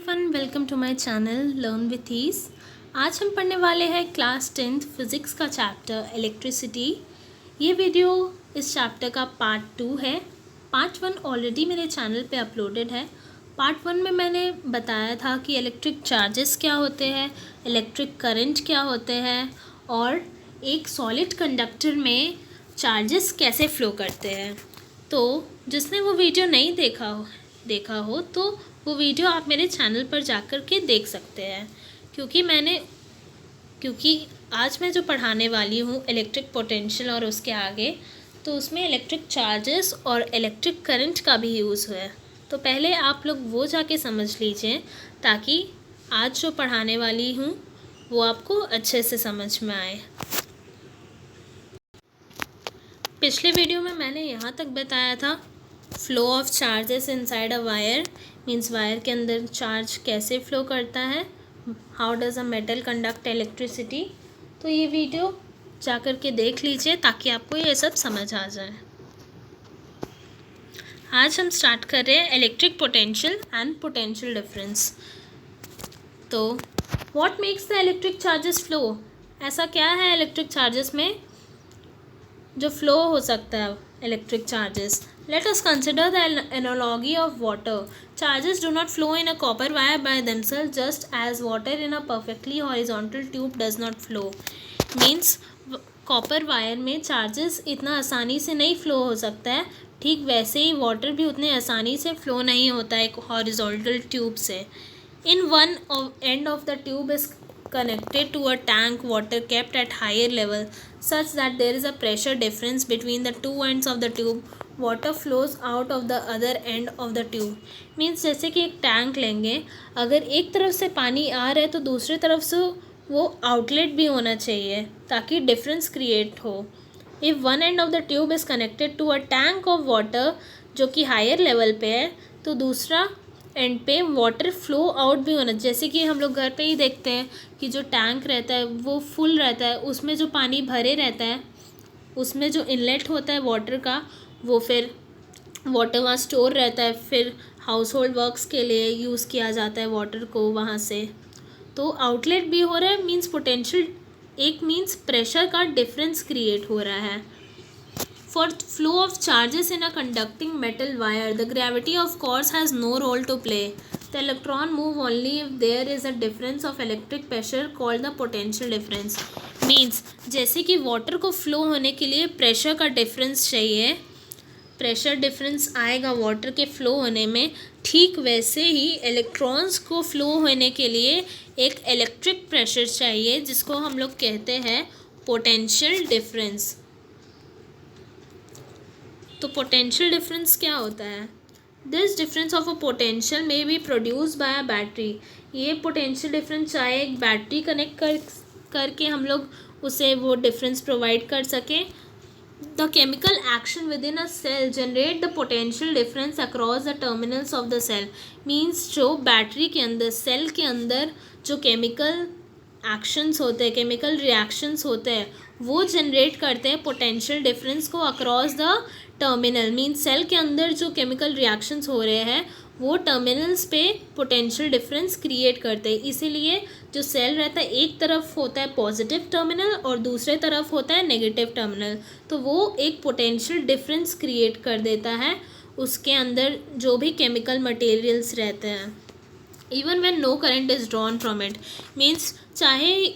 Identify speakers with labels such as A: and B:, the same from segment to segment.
A: Everyone, welcome to my channel learn with ease. आज हम पढ़ने वाले हैं क्लास 10th फिज़िक्स का चैप्टर इलेक्ट्रिसिटी। ये वीडियो इस चैप्टर का पार्ट 2 है। पार्ट 1 ऑलरेडी मेरे चैनल पे अपलोडेड है। पार्ट 1 में मैंने बताया था कि इलेक्ट्रिक चार्जेस क्या होते हैं, इलेक्ट्रिक करंट क्या होते हैं और एक सॉलिड कंडक्टर में चार्जेस कैसे फ़्लो करते हैं। तो जिसने वो वीडियो नहीं देखा हो तो वो वीडियो आप मेरे चैनल पर जाकर के देख सकते हैं, क्योंकि आज मैं जो पढ़ाने वाली हूँ इलेक्ट्रिक पोटेंशियल और उसके आगे, तो उसमें इलेक्ट्रिक चार्जेस और इलेक्ट्रिक करंट का भी यूज़ है। तो पहले आप लोग वो जाके समझ लीजिए ताकि आज जो पढ़ाने वाली हूँ वो आपको अच्छे से समझ में आए। पिछले वीडियो में मैंने यहाँ तक बताया था flow of charges inside a wire, means wire के अंदर चार्ज कैसे फ़्लो करता है, how does a metal conduct electricity. तो ये वीडियो जाकर के देख लीजिए ताकि आपको ये सब समझ आ जाए। आज हम स्टार्ट कर रहे हैं electric potential and potential difference. तो what makes the electric charges flow, ऐसा क्या है इलेक्ट्रिक चार्जेस में जो फ्लो हो सकता है electric charges. Let us consider the analogy of water. Charges do not flow in a copper wire by themselves, just as water in a perfectly horizontal tube does not flow. Means copper wire में charges इतना आसानी से नहीं flow हो सकता है, ठीक वैसे ही वाटर भी उतने आसानी से फ़्लो नहीं होता है एक हॉरिजॉन्टल ट्यूब से। In one end of the tube is connected to a tank water kept at higher level such that there is a pressure difference between the two ends of the tube. Water flows out of the other end of the tube. Means जैसे कि एक tank लेंगे, अगर एक तरफ से पानी आ रहा है तो दूसरी तरफ से वो आउटलेट भी होना चाहिए ताकि डिफरेंस क्रिएट हो। If one end of the tube is connected to a tank of water जो कि हायर लेवल पे है, तो दूसरा एंड पे वाटर फ्लो आउट भी होना, जैसे कि हम लोग घर पे ही देखते हैं कि जो टैंक रहता है वो फुल रहता है, उसमें जो पानी भरे रहता है उसमें जो इनलेट होता है वाटर का, वो फिर वाटर वहाँ स्टोर रहता है, फिर हाउस होल्ड वर्क्स के लिए यूज़ किया जाता है वाटर को वहाँ से। तो आउटलेट भी हो रहा है, मीन्स पोटेंशियल एक मीन्स प्रेशर का डिफरेंस क्रिएट हो रहा है। For flow of charges in a conducting metal wire, the gravity of course has no role to play. The electron move only if there is a difference of electric pressure called the potential difference. Means जैसे कि water को flow होने के लिए pressure का difference चाहिए, pressure difference आएगा water के फ्लो होने में, ठीक वैसे ही इलेक्ट्रॉन्स को फ्लो होने के लिए एक इलेक्ट्रिक प्रेशर चाहिए जिसको हम लोग कहते हैं पोटेंशियल डिफरेंस। तो पोटेंशियल डिफरेंस क्या होता है? This difference of a potential may be produce by a battery. ये पोटेंशियल डिफरेंस चाहे एक बैटरी कनेक्ट करके हम लोग उसे वो डिफरेंस प्रोवाइड कर सकें। The chemical action within a cell generate the potential difference across the terminals of the cell. Means जो बैटरी के अंदर, सेल के अंदर जो केमिकल एक्शंस होते हैं, केमिकल रिएक्शंस होते हैं, वो जनरेट करते हैं पोटेंशियल डिफरेंस को across the terminal. Means cell के अंदर जो केमिकल रिएक्शंस हो रहे हैं वो टर्मिनल्स पे पोटेंशियल डिफरेंस क्रिएट करते हैं। इसीलिए जो सेल रहता है एक तरफ होता है पॉजिटिव टर्मिनल और दूसरे तरफ होता है नेगेटिव टर्मिनल, तो वो एक पोटेंशियल डिफरेंस क्रिएट कर देता है उसके अंदर जो भी केमिकल मटेरियल्स रहते हैं। Even when no current is drawn from it, means चाहे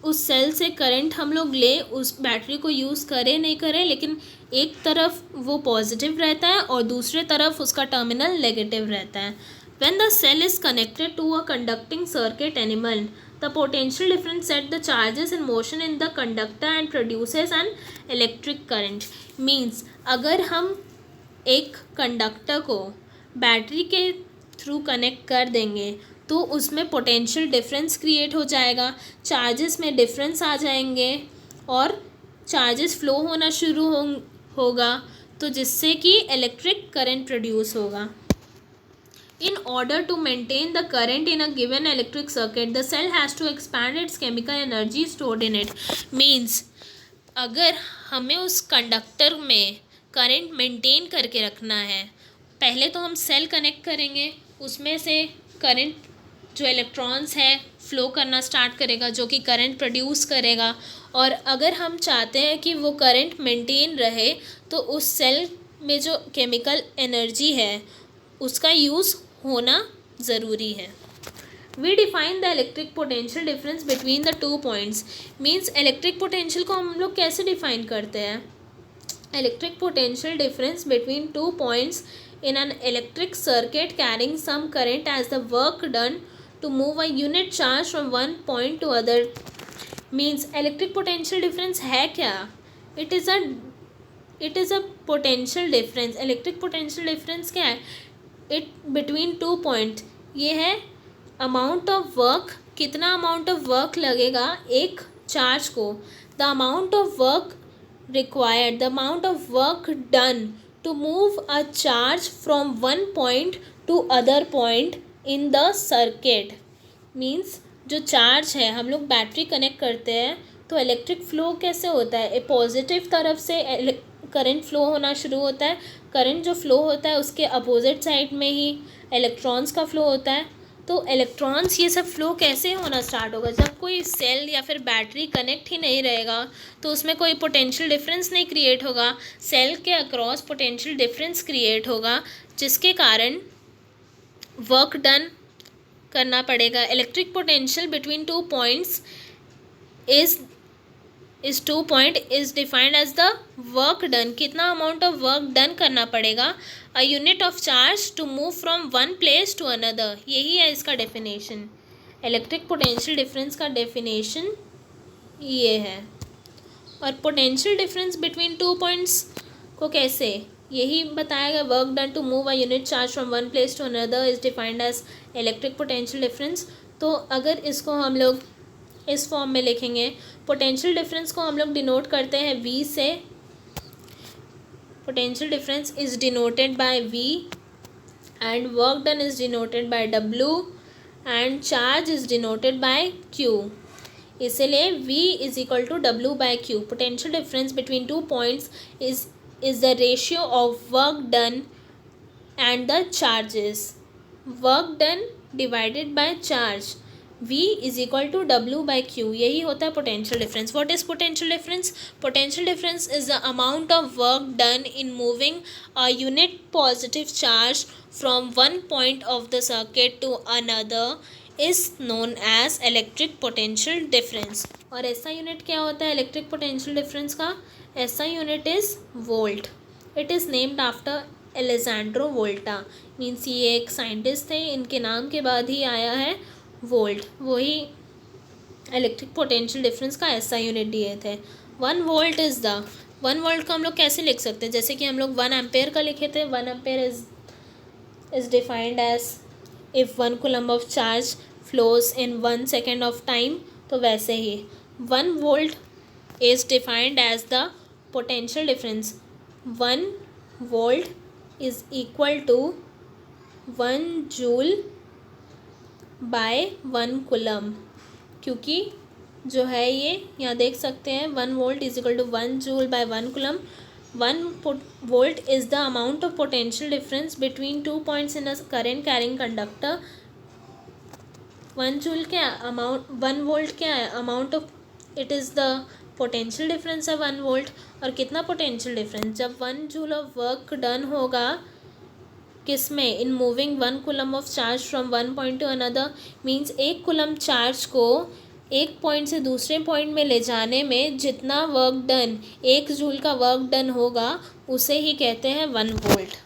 A: उस सेल से करंट हम लोग ले, उस बैटरी को यूज़ करें नहीं करें, लेकिन एक तरफ वो पॉजिटिव रहता है और दूसरे तरफ उसका टर्मिनल नेगेटिव रहता है। When the cell is connected to a conducting circuit element, the potential difference set the charges in motion in the conductor and produces an electric current. Means अगर हम एक कंडक्टर को बैटरी के through connect कर देंगे तो उसमें potential difference create हो जाएगा, चार्जेस में डिफरेंस आ जाएंगे और चार्जेस फ्लो होना शुरू होगा, तो जिससे कि इलेक्ट्रिक करंट प्रोड्यूस होगा। In order to maintain the current in a given electric circuit, the cell has to expand its chemical energy stored in it. Means अगर हमें उस कंडक्टर में करंट मेंटेन करके रखना है, पहले तो हम सेल कनेक्ट करेंगे, उसमें से करंट जो इलेक्ट्रॉन्स है फ्लो करना स्टार्ट करेगा, जो कि करंट प्रोड्यूस करेगा। और अगर हम चाहते हैं कि वो करंट मेंटेन रहे तो उस सेल में जो केमिकल एनर्जी है उसका यूज़ होना ज़रूरी है। We define the electric potential difference between the two points. Means electric potential को हम लोग कैसे डिफाइन करते हैं? Electric potential difference between two points in an electric circuit carrying some current as the work done to move a unit charge from one point to other। means electric potential difference है क्या? it is a potential difference। electric potential difference क्या है? it between two point, ये है amount of work, कितना amount of work लगेगा एक charge को, the amount of work required, the amount of work done to move a charge from one point to other point in the circuit। means जो charge है, हम लोग battery connect करते हैं तो इलेक्ट्रिक फ्लो कैसे होता है? पॉजिटिव तरफ से करंट फ्लो होना शुरू होता है। करंट जो फ्लो होता है उसके अपोजिट साइड में ही इलेक्ट्रॉन्स का फ्लो होता है। तो इलेक्ट्रॉन्स ये सब फ्लो कैसे होना स्टार्ट होगा? जब कोई सेल या फिर बैटरी कनेक्ट ही नहीं रहेगा तो उसमें कोई पोटेंशियल डिफरेंस नहीं क्रिएट होगा। सेल के अक्रॉस पोटेंशियल डिफरेंस क्रिएट होगा जिसके कारण वर्क डन करना पड़ेगा। Electric potential between two points is two point is defined as the work done. कितना अमाउंट ऑफ वर्क डन करना पड़ेगा? A unit of charge to move from one place to another. यही है इसका definition. Electric potential difference का definition ये है। और potential difference between two points को कैसे, यही बताया गया। Work done to move a unit charge from one place to another is defined as electric potential difference. तो अगर इसको हम लोग इस फॉर्म में लिखेंगे, पोटेंशियल डिफरेंस को हम लोग डिनोट करते हैं V से। Potential difference is denoted by V and work done is denoted by W and charge is denoted by Q। इसलिए V is equal to W by Q। Potential difference between two points is the ratio of work done and the charges. Work done divided by charge, V is equal to W by Q। यही होता है potential difference. What is potential difference? Potential difference is the amount of work done in moving a unit positive charge from one point of the circuit to another is known as electric potential difference. और ऐसा unit क्या होता है electric potential difference का? ऐसा unit is volt. It is named after Alessandro Volta. Means ये एक scientist थे, इनके नाम के बाद ही आया है वोल्ट। वही इलेक्ट्रिक पोटेंशियल डिफरेंस का ऐसा यूनिट दिए थे। 1 वोल्ट इज़ द 1 वोल्ट को हम लोग कैसे लिख सकते हैं? जैसे कि हम लोग 1 एम्पेयर का लिखे थे। 1 ampere is defined as if 1 coulomb of charge flows in 1 second of time. तो वैसे ही 1 volt is defined as the potential difference. 1 volt is equal to 1 joule by 1 coulomb. क्योंकि जो है ये यहाँ देख सकते हैं 1 volt is equal to 1 joule by 1 coulomb. 1 volt is the amount of potential difference between two points in a current carrying conductor. 1 joule क्या amount, 1 volt क्या है amount of, it is the potential difference है 1 volt. और कितना potential difference? जब 1 joule of work done होगा किस में? In moving 1 coulomb of charge from 1 point two another. Means 1 coulomb charge को एक पॉइंट से दूसरे पॉइंट में ले जाने में जितना वर्क डन, 1 जूल का वर्क डन होगा उसे ही कहते हैं 1 volt.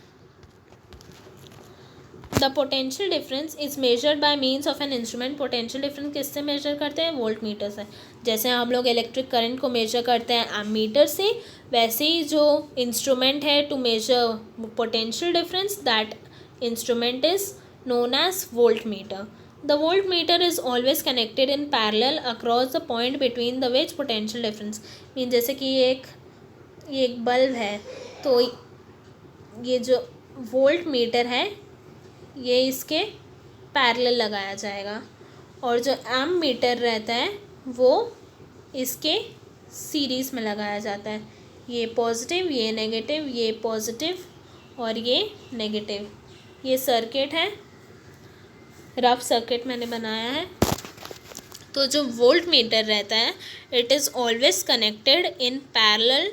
A: The potential difference is measured by means of an instrument. Potential difference किससे मेजर करते हैं? वोल्ट मीटर से। जैसे हम लोग इलेक्ट्रिक करंट को मेजर करते हैं एमीटर से, वैसे ही जो इंस्ट्रूमेंट है to measure potential difference, that instrument is known as volt meter. The volt meter is always connected in parallel across the point between the which potential difference. Mean जैसे कि ये एक बल्ब है, तो ये जो वोल्ट मीटर है ये इसके पैरेलल लगाया जाएगा, और जो एम मीटर रहता है वो इसके सीरीज़ में लगाया जाता है। ये पॉजिटिव, ये नेगेटिव, ये पॉजिटिव और ये नेगेटिव। ये सर्किट है रफ सर्किट मैंने बनाया है। तो जो वोल्ट मीटर रहता है it is always connected in parallel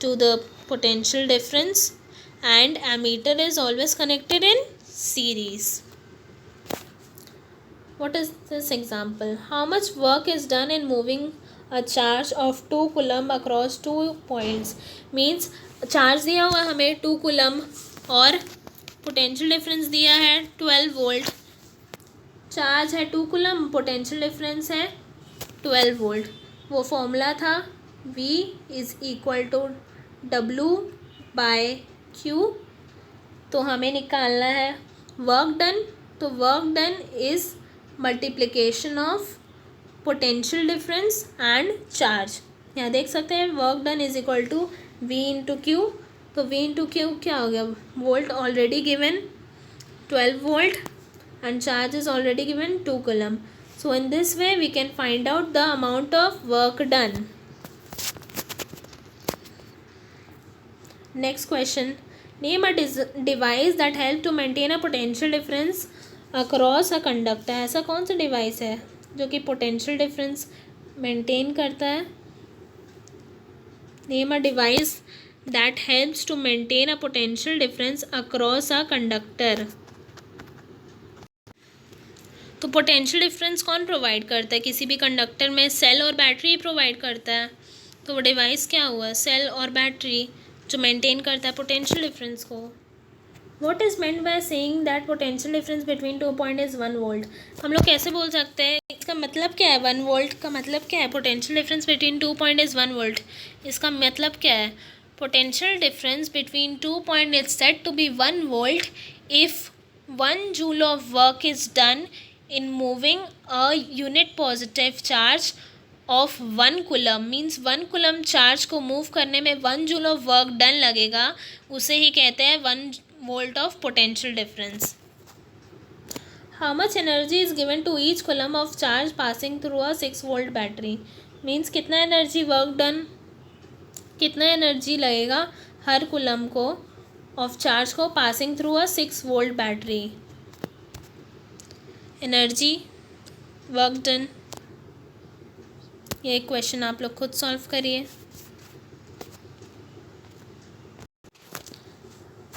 A: to the potential difference and ammeter is always connected in series. What is this example? How much work is done in moving a charge of 2 coulomb across 2 points? Means charge दिया हुआ हमें 2 coulomb और potential difference दिया है 12 volt. Charge है 2 coulomb, potential difference है 12 volt. वो formula था V is equal to W/Q। तो हमें निकालना है वर्क डन। तो work done is multiplication of potential difference and charge. यहाँ देख सकते हैं work done is equal to V into Q. तो V इंटू क्यू क्या हो गया, volt already given 12 volt and charge is already given 2 coulomb. So in this way we can find out the amount of work done. Next question. Name a device that help to maintain a potential difference across a conductor. ऐसा कौन सा device है जो कि potential difference maintain करता है? Name a device that helps to maintain a potential difference across a conductor. तो potential difference कौन प्रोवाइड करता है? किसी भी कंडक्टर में सेल और बैटरी प्रोवाइड करता है। तो वो डिवाइस क्या हुआ, सेल और बैटरी, जो मेंटेन करता है पोटेंशियल डिफरेंस को। What is meant by saying that potential difference between 2 point is 1 volt? हम लोग कैसे बोल सकते हैं, इसका मतलब क्या है? 1 वोल्ट का मतलब क्या है? Potential difference between 2 point is 1 volt, इसका मतलब क्या है? Potential difference between 2 point is said to be 1 volt if 1 joule of work is done in moving a unit positive charge of 1 coulomb. Means 1 coulomb charge को move करने में 1 joule of work done लगेगा, उसे ही कहते हैं 1 volt of potential difference. How much energy is given to each coulomb of charge passing through a 6 volt battery? Means कितना energy work done, कितना energy लगेगा हर coulomb को ऑफ चार्ज को passing through a 6 volt battery. Energy, work done, ये question आप लोग खुद सॉल्व करिए।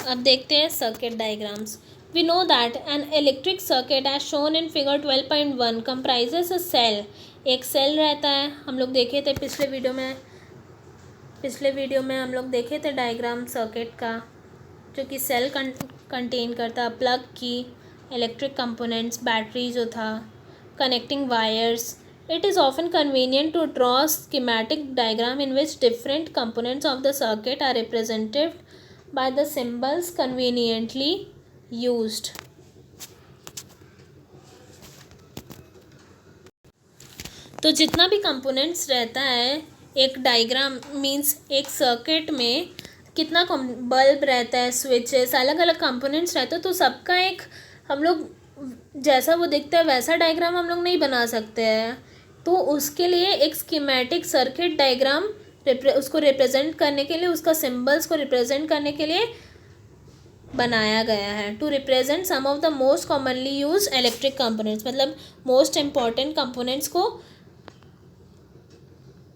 A: अब देखते हैं circuit diagrams. We know that an electric circuit as shown in figure 12.1 comprises a cell. एक सेल रहता है, हम लोग देखे थे पिछले वीडियो में हम लोग देखे थे डायग्राम सर्किट का, जो कि सेल कंटेन करता है प्लग की, इलेक्ट्रिक कंपोनेंट्स, बैटरी जो था, connecting wires. It is often convenient to draw schematic diagram in which different components of the circuit are represented by the symbols conveniently used. तो जितना भी कंपोनेंट्स रहता है एक डायग्राम मीन्स एक सर्किट में कितना बल्ब रहता है, स्विचेस, अलग अलग कंपोनेंट्स रहते हैं, तो सबका एक हम लोग जैसा वो दिखता है वैसा डायग्राम हम लोग नहीं बना सकते हैं। तो उसके लिए एक स्कीमेटिक सर्किट डायग्राम उसको रिप्रेजेंट करने के लिए, उसका सिंबल्स को रिप्रेजेंट करने के लिए बनाया गया है। To represent some of the most commonly use electric components, मतलब मोस्ट इम्पॉर्टेंट कंपोनेंट्स को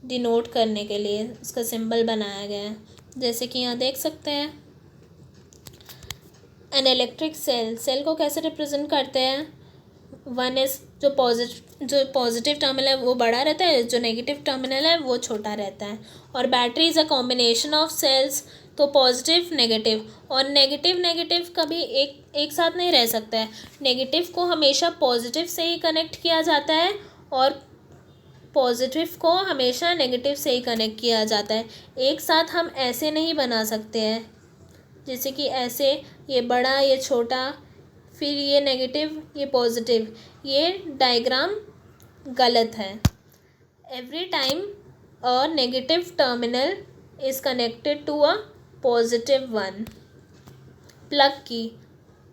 A: डिनोट करने के लिए उसका सिंबल बनाया गया है। जैसे कि यहाँ देख सकते हैं एन इलेक्ट्रिक सेल को कैसे रिप्रेजेंट करते हैं? वन इज जो पॉजिटिव टर्मिनल है वो बड़ा रहता है, जो नेगेटिव टर्मिनल है वो छोटा रहता है। और battery is a combination of cells, तो पॉजिटिव नेगेटिव, और नेगेटिव कभी एक साथ नहीं रह सकता है। नेगेटिव को हमेशा पॉजिटिव से ही कनेक्ट किया जाता है और पॉजिटिव को हमेशा नेगेटिव से ही कनेक्ट किया जाता है। एक साथ हम ऐसे नहीं बना सकते हैं, जैसे कि ऐसे ये बड़ा ये छोटा, फिर ये नेगेटिव ये पॉजिटिव, ये डायग्राम गलत है। Every time a negative terminal is connected to a positive one. Plug की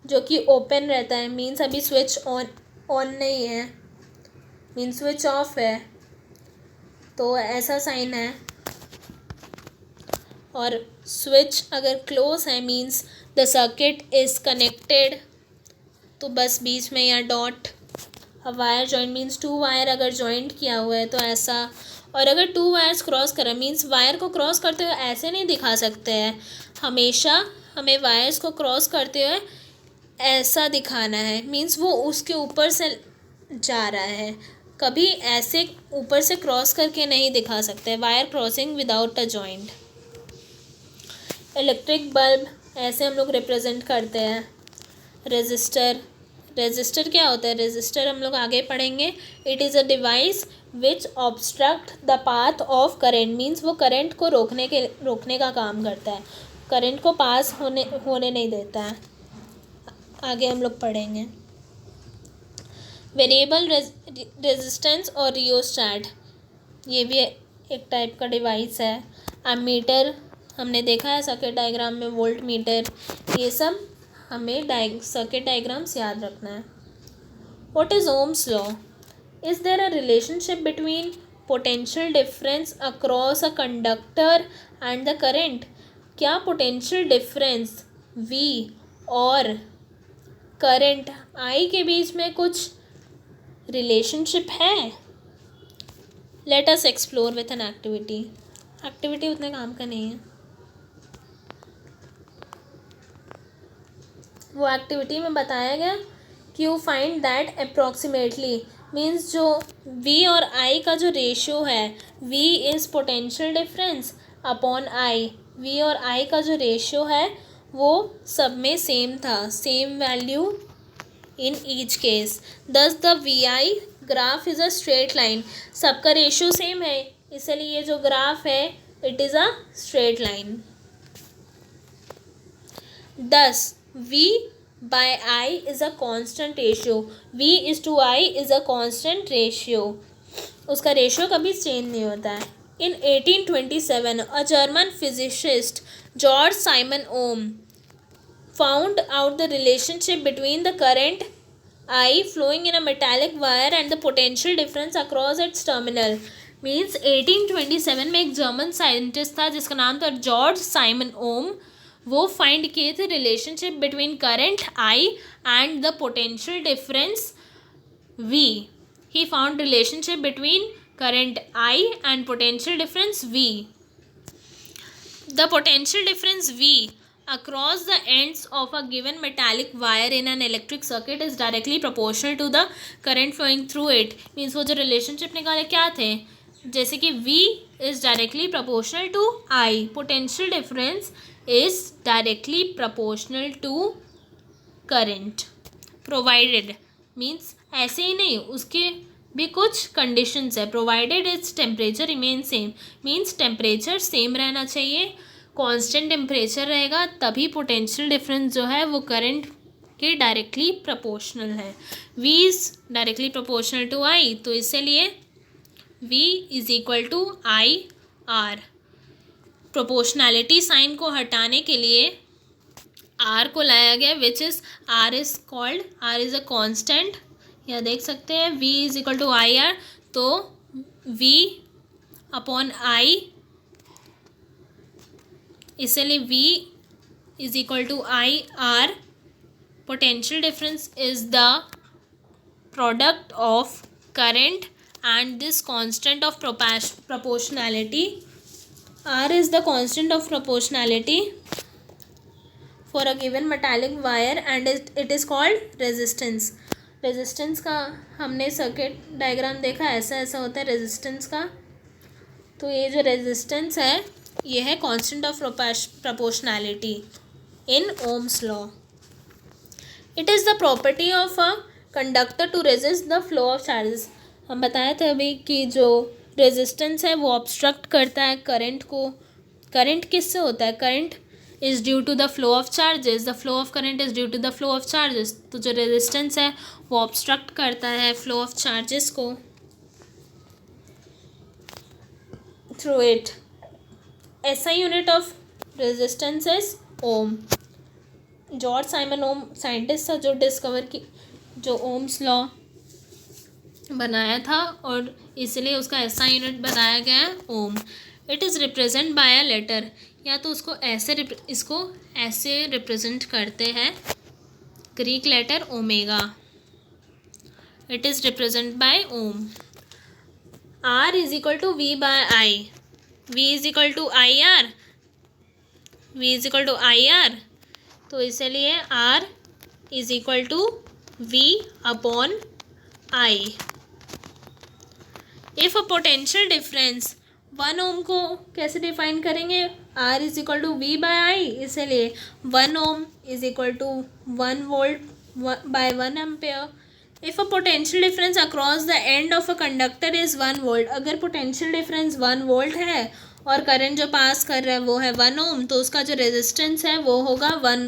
A: जो कि ओपन रहता है, मीन्स अभी स्विच ऑन नहीं है, मीन्स स्विच ऑफ है, तो ऐसा साइन है। और स्विच अगर क्लोज है means the circuit is connected तो बस बीच में या डॉट। अब wire joint means two wire अगर जॉइंट किया हुआ है तो ऐसा, और अगर टू वायर्स क्रॉस करें मीन्स वायर को क्रॉस करते हुए ऐसे नहीं दिखा सकते हैं, हमेशा हमें वायर्स को क्रॉस करते हुए ऐसा दिखाना है, मीन्स वो उसके ऊपर से जा रहा है, कभी ऐसे ऊपर से क्रॉस करके नहीं दिखा सकते। Wire crossing without a joint. Electric bulb ऐसे हम लोग रिप्रेजेंट करते हैं। रेजिस्टर, रेजिस्टर क्या होता है? रेजिस्टर हम लोग आगे पढ़ेंगे। It is a device which obstruct the path of current, means वो करंट को रोकने का काम करता है, करंट को पास होने नहीं देता है। आगे हम लोग पढ़ेंगे। वेरिएबल रेजिस्टेंस और रियोस्टैट, ये भी एक टाइप का डिवाइस है। एमीटर हमने देखा है सर्किट डायग्राम में, वोल्ट मीटर, ये सब हमें सर्किट डायग्राम्स याद रखना है। What is Ohm's law? Is there a relationship between potential difference across a conductor and the current? क्या पोटेंशियल डिफरेंस V और करंट I के बीच में कुछ रिलेशनशिप है? Let us explore with an activity. Activity उतने काम का नहीं है, वो एक्टिविटी में बताया गया कि you find that approximately, means जो V और I का जो रेशियो है, V is potential difference upon I, V और I का जो रेशियो है वो सब में सेम था, same value in each case. Thus the VI graph is a straight line, सबका रेशियो सेम है, इसलिए ये जो ग्राफ है it is a straight line. 10 V by I is a constant ratio, V is to I is a constant ratio, उसका ratio कभी change नहीं होता है। In 1827 a German physicist George Simon Ohm found out the relationship between the current I flowing in a metallic wire and the potential difference across its terminal, means 1827 में एक German scientist था जिसका नाम था George Simon ओम, वो find किए थे relationship between current I and the potential डिफरेंस V। He found relationship between current I and potential डिफरेंस V। द पोटेंशियल डिफरेंस V across the ends of a given metallic wire in an electric circuit is directly proportional to the current flowing through it, means वो जो relationship निकाले क्या थे, जैसे कि V is directly proportional to I, potential difference is directly proportional to current, provided means ऐसे ही नहीं, उसके भी कुछ कंडीशंस है। Provided its temperature remain same, means temperature same रहना चाहिए, कांस्टेंट टेम्परेचर रहेगा, तभी पोटेंशियल डिफरेंस जो है वो करंट के डायरेक्टली प्रोपोर्शनल है। V is directly proportional to I, तो इसलिए V is equal to IR। Proportionality sign को हटाने के लिए R को लाया गया, which is R is called, R is a constant, या देख सकते हैं V is equal to IR, तो V अपॉन I, इसलिए V is equal to IR। Potential difference is the product of current and this constant of proportionality। R is the constant of proportionality for a given metallic wire and it is called resistance। Resistance का हमने circuit diagram देखा, ऐसा ऐसा होता है resistance का, तो ये जो रेजिस्टेंस है ये है constant of proportionality in Ohm's law. It is the property of a conductor to resist the flow of charges. हम बताए थे अभी कि जो रेजिस्टेंस है वो ऑब्स्ट्रक्ट करता है करंट को। करंट किससे होता है? Current is due to the flow of charges, the flow of current is due to the flow of charges. तो जो रेजिस्टेंस है वो ऑब्स्ट्रक्ट करता है फ्लो ऑफ चार्जेस को through it. SI unit of resistance is ohm. George Simon Ohm scientist था जो discover की, जो ओम्स लॉ बनाया था और इसलिए उसका SI यूनिट बनाया गया है ohm. It is represent by a letter, या तो उसको इसको ऐसे रिप्रेजेंट करते हैं Greek letter omega. It is represented by ohm. R is equal to V by I. V is equal to IR. V is equal to IR. तो इसलिए R is equal to V upon I. If a potential difference 1 ओम को कैसे define करेंगे? R is equal to V by I, इसलिए 1 ohm is equal to 1 volt by 1 ampere. If a potential difference across the end of a conductor is 1 volt, अगर potential difference 1 volt है और current जो पास कर रहा है वो है 1 ओम, तो उसका जो रेजिस्टेंस है वो होगा 1,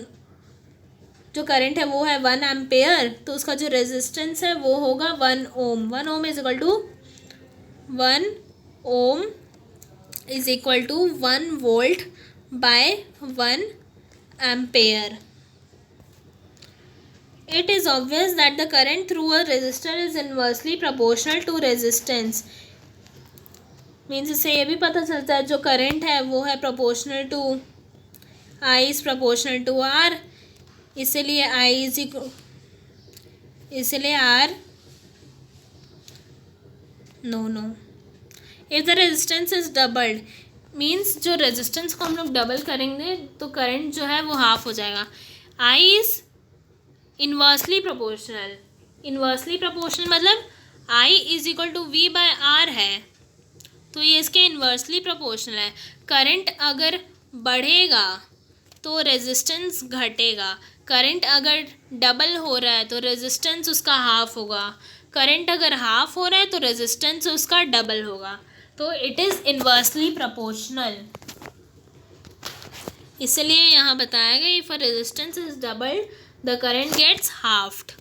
A: जो करंट है वो है 1 एम्पेयर, तो उसका जो रेजिस्टेंस है वो होगा 1 ohm. 1 ohm is equal to 1 ohm is equal to 1 volt by 1 ampere. It is obvious that the current through a resistor is inversely proportional to resistance. Means इससे ये भी पता चलता है जो करंट है वो है proportional to I is proportional to R, इसलिए I is equal, इसलिए R know if the resistance is doubled, means जो रेजिस्टेंस को हम लोग डबल करेंगे तो करंट जो है वो हाफ हो जाएगा। I is inversely proportional, inversely proportional मतलब I is equal to V by R है, तो ये इसके इन्वर्सली प्रोपोर्शनल है। करंट अगर बढ़ेगा तो रेजिस्टेंस घटेगा, करंट अगर डबल हो रहा है तो रेजिस्टेंस उसका हाफ होगा, करंट अगर हाफ हो रहा है तो रेजिस्टेंस उसका डबल होगा, तो इट इज़ इन्वर्सली प्रोपोर्शनल। इसलिए यहाँ बताया गया if a resistance is doubled the current gets halved.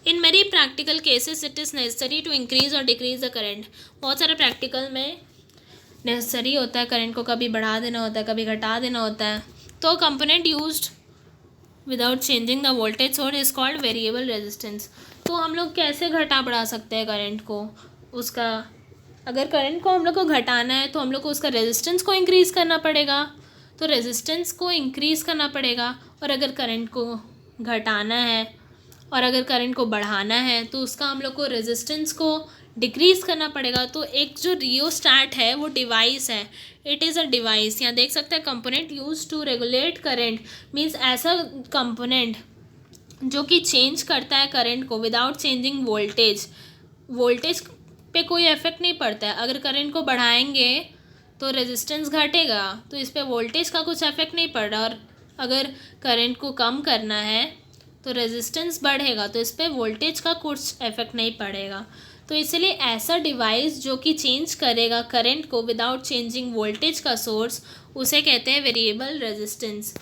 A: In many practical cases it is necessary to increase और डिक्रीज द करंट। बहुत सारे प्रैक्टिकल में नेसेसरी होता है, करंट को कभी बढ़ा देना होता है, कभी घटा देना होता है, तो component used without changing the voltage source is called variable resistance. तो हम लोग कैसे घटा बढ़ा सकते हैं करंट को? उसका अगर करंट को हम लोग को घटाना है तो हम लोग को उसका रेजिस्टेंस को इंक्रीज़ करना पड़ेगा, तो रेजिस्टेंस को इंक्रीज़ करना पड़ेगा। और अगर करंट को घटाना है और अगर करंट को बढ़ाना है तो उसका हम लोग को रेजिस्टेंस को डिक्रीज़ करना पड़ेगा। तो एक जो रियोस्टैट है वो डिवाइस है, इट इज़ अ डिवाइस। यहाँ देख सकते हैं component use to regulate current, means ऐसा कंपोनेंट जो कि चेंज करता है करंट को विदाउट चेंजिंग वोल्टेज। वोल्टेज पे कोई इफेक्ट नहीं पड़ता है, अगर करंट को बढ़ाएंगे तो रेजिस्टेंस घटेगा, तो इस पर वोल्टेज का कुछ इफेक्ट नहीं पड़ रहा, और अगर करंट को कम करना है तो रेजिस्टेंस बढ़ेगा, तो इस पर वोल्टेज का कुछ इफेक्ट नहीं पड़ेगा। तो इसलिए ऐसा डिवाइस जो कि चेंज करेगा करंट को विदाउट चेंजिंग वोल्टेज का सोर्स, उसे कहते हैं वेरिएबल रेजिस्टेंस।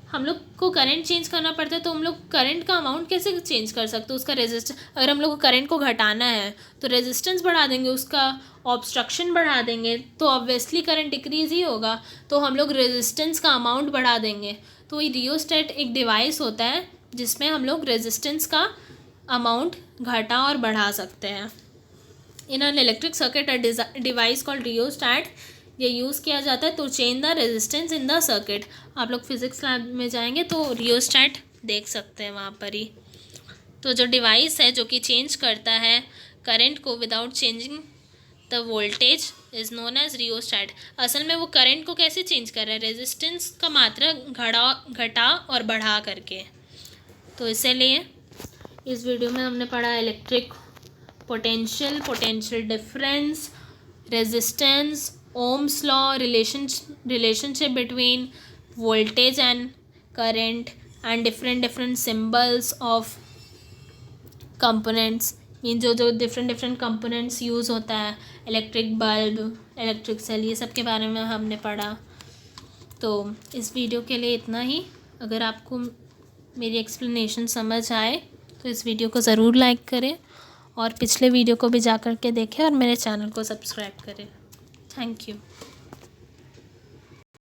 A: हम लोग को करंट चेंज करना पड़ता है तो हम लोग करंट का अमाउंट कैसे चेंज कर सकते हैं? उसका रेजिस्टेंस, अगर हम लोग को करंट को घटाना है तो रेजिस्टेंस बढ़ा देंगे, उसका ऑब्स्ट्रक्शन बढ़ा देंगे, तो ऑब्वियसली करंट डिक्रीज़ ही होगा, तो हम लोग रेजिस्टेंस का अमाउंट बढ़ा देंगे। तो ये रियोस्टेट एक डिवाइस होता है जिसमें हम लोग रेजिस्टेंस का अमाउंट घटा और बढ़ा सकते हैं। In an electric circuit a device called rheostat, ये यूज़ किया जाता है to change the resistance in the circuit. आप लोग फिजिक्स लैब में जाएंगे तो रियोस्टैट देख सकते हैं वहाँ पर ही। तो जो डिवाइस है जो कि चेंज करता है करंट को without changing the voltage is known as rheostat. असल में वो करंट को कैसे चेंज कर रहा है? रेजिस्टेंस का मात्रा घटा और बढ़ा करके। तो इसीलिए इस वीडियो में हमने पढ़ा electric potential, potential difference, resistance, Ohm's law, relationship between voltage and current, and different symbols of components, mean जो different components यूज़ होता है, इलेक्ट्रिक बल्ब, इलेक्ट्रिक सेल, ये सब के बारे में हमने पढ़ा। तो इस वीडियो के लिए इतना ही। अगर आपको मेरी एक्सप्लेनेशन समझ आए तो इस वीडियो को ज़रूर लाइक करें और पिछले वीडियो को भी जा कर के देखें और मेरे चैनल को सब्सक्राइब करें। Thank you.